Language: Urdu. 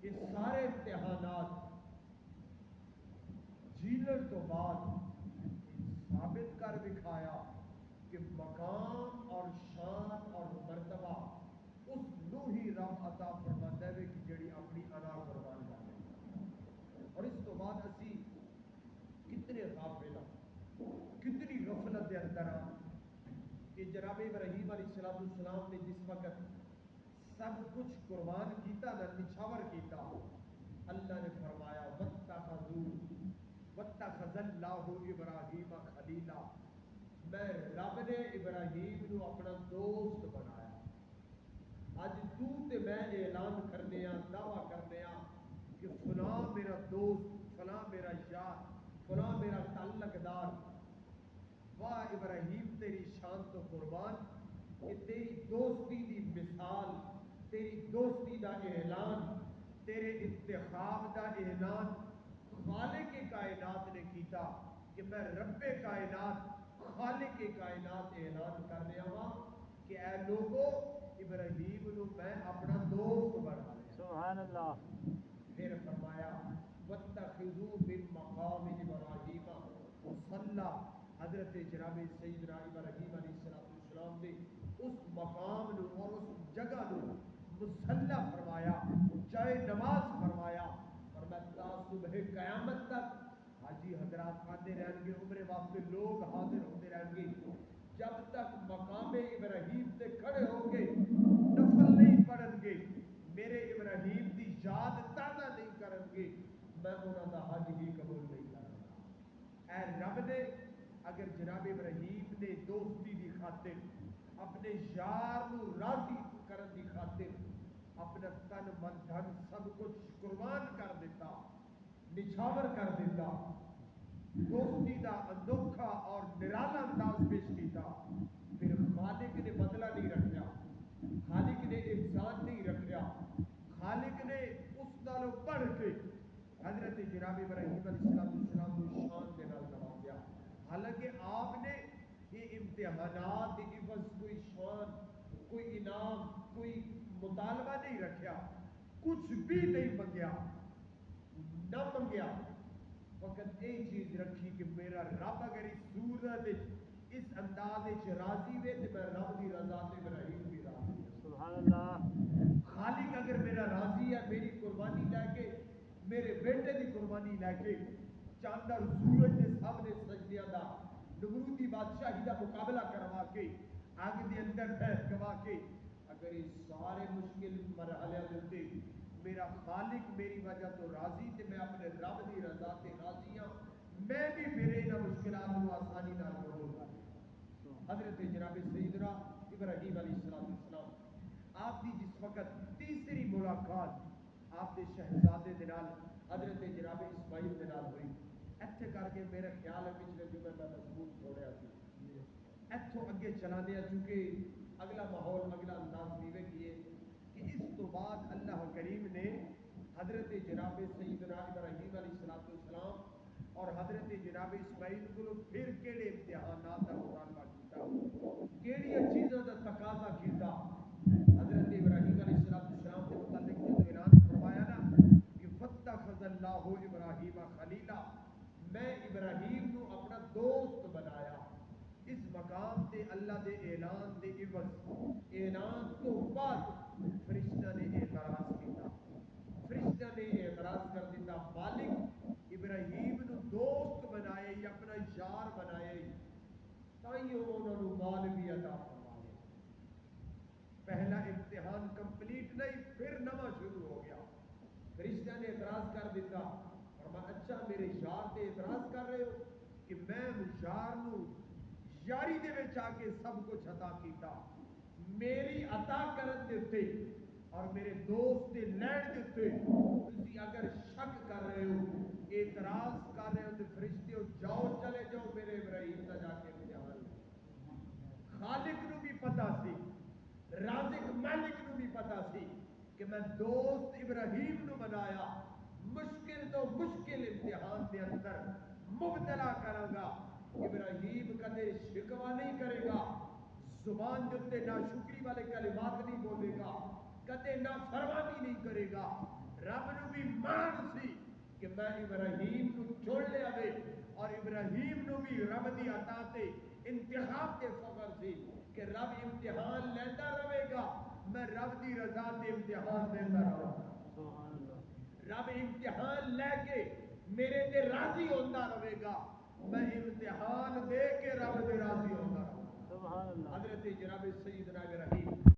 یہ سارے امتحانات جیلن تو بعد ثابت کر دکھایا کہ مقام اور شان اور مرتبہ اس نوحی رب عطا فرماتا ہے کہ جڑی اپنی انا قربان کر دے. اور اس تو بعد اسی کتنے غافل ہاں، کتنی غفلت کے اندر ہاں کہ جناب ابراہیم علیہ السلام نے جس وقت سب کچھ قربان کیتا نہ نچھاور کیتا، اللہ نے فرمایا واتخذ اللہ ابراہیم خلیلا، میں رب نے ابراہیم نو اپنا دوست بنایا. اج تو تے میں اعلان کرنے ہاں، دعویٰ کرنے ہاں کہ فلاں میرا دوست، فلاں میرا یار، فلاں میرا تعلق دار. واہ ابراہیم تیری شان تو قربان کہ تیری دوستی دی مثال، تیری دوستی دا اعلان، تیرے انتخاب دا اعلان خالق کائنات نے کیتا کہ میں رب کائنات خالق کائنات اعلان کرنے آواں کہ اے لوگو ابراہیم نو میں اپنا دوست بنا لیا. سبحان اللہ. پھر فرمایا واتخذوا من مقام ابراہیم مصلی، حضرت جناب سیدنا ابراہیم علیہ السلام نے اس مقام نو اور اس جگہ نو مصلی فرمایا، جائے نماز فرمایا. اور میں تا صبح قیامت تک حاجی حضرات آتے رہیں گے، عمرے واسطے لوگ حاضر ہوتے رہیں گے، جب تک مقام ابراہیم سے کھڑے ہو کے نفل نہیں پڑھن گے، میرے ابراہیم دی یاد تازہ نہیں کرن گے، میں انہاں دا حج ہی قبول نہیں کروں گا. اے رب نے اگر جناب ابراہیم نے دوستی دی خاطر اپنے یار نو راضی کرن دی خاطر اپنا تن من دھن سب کچھ قربان کر دیتا، نچھاور کر دیتا، دوستی دا انوکھا اور نرالا انداز پیش کیتا، پھر خالق نے بدلہ نہیں رکھا، خالق نے احسان نہیں رکھا، خالق نے اس نالوں پڑھ کے حضرت جناب ابراہیم علیہ السلام کو شان کے نال نوازیا. حالانکہ آپ نے یہ امتحانات کی عوض کوئی شان، کوئی انعام، کوئی مطالبہ نہیں رکھا، کچھ بھی نہیں منگیا، نہ منگیا، فقط ایک چیز رکھی کہ میرا رب اگر اس صورت اس انداز راضی ہوئے تو میں رب کی رضا سے ابراہیم بھی راضی ہوں. سبحان اللہ. خالق اگر میرا راضی ہے میری قربانی لے کے، میرے بیٹے کی قربانی لے کے، چاند اور سورج کے سامنے سجدیاں دا نمرودی بادشاہی دا مقابلہ کروا کے آگ دے اندر بھینس گوا کے، اگر یہ سارے مشکل مرحلے ہوتے میرا خالق میری وجہ تو راضی تے میں اپنے رب دی رضا تے راضی ہاں، میں بھی میرے نہ مشکلات کو آسانی نال قبول کر لیا. حضرت جناب سیدنا ابراہیم علیہ السلام آپ کی جس وقت تیسری ملاقات آپ کے شہزادے دے نال حضرت جناب اسماعیل دے نال ہوئی، ایتھے کر کے میرے خیال ہے پچھلے جمعے میں مضمون چھوڑیا سی، ایتھوں اگے چلانے ہیں چونکہ اگلا ماحول اگلا انداز دیوے کیے کہ اس تو بعد اللہ کریم نے حضرت جناب سیدنا ابراہیم علیہ السلام اور حضرت جناب اسماعیل کو پھر کیڑے امتحانات کا مطالبہ کیتا، کیڑی چیزوں کا تقاضا کیتا. حضرت ابراہیم علیہ السلام کے متعلق جو اعلان فرمایا نا کہ واتخذ اللہ ابراہیم خلیلا، میں ابراہیم کو اپنا دوست بنایا. اس مقام تے اللہ دے اعلان دے عوض اعلان تو بعد فرشتہ نے اعتراض کیتا، فرشتہ نے اعتراض کر دیتا، مالک ابراہیم نو دوست بنائے یا اپنا یار بنائے تائیوں انہوں نے مال بھی عطا فرما لیا. پہلا امتحان کمپلیٹ نہیں، پھر نواں شروع ہو گیا. فرشتہ نے اعتراض کر دیتا، فرمایا اچھا میرے یار تے اعتراض کر رہے ہو کہ میں یار نو یاری دے وچ آ کے سب کچھ عطا کیتا، میری عطا کرن دے تے اور میرے دوست دے لین دے تے تسی اگر شک کر رہے ہو، اعتراض کر رہے ہو تو فرشتے ہو جاؤ چلے جاؤ میرے ابراہیم دا جا کے امتحان لو. خالق نو بھی پتا سی، رازق مالک نو بھی پتا سی کہ میں دوست ابراہیم نو بنایا، مشکل تو مشکل امتحان دے اندر مبتلا کروں گا. ابراہیم کدے شکوا نہیں کرے گا، زبان جتے نہ شکری والے کلمات نہیں بولے گا، کدے نہ فرمانی نہیں کرے گا. رب نو بھی مان سی کہ میں ابراہیم نو چھوڑ لیا وے اور ابراہیم نو بھی رب دی عطا تے انتخاب تے فخر سی کہ رب امتحان لیتا رہے گا میں رب دی رضا تے امتحان دیتا رہا سبحان اللہ رب امتحان لے کے میرے تے راضی ہوتا رہے گا میں امتحان دے کے رب دے راضی ہوتا رہا سبحان اللہ حضرت جناب سیدنا ابراہیم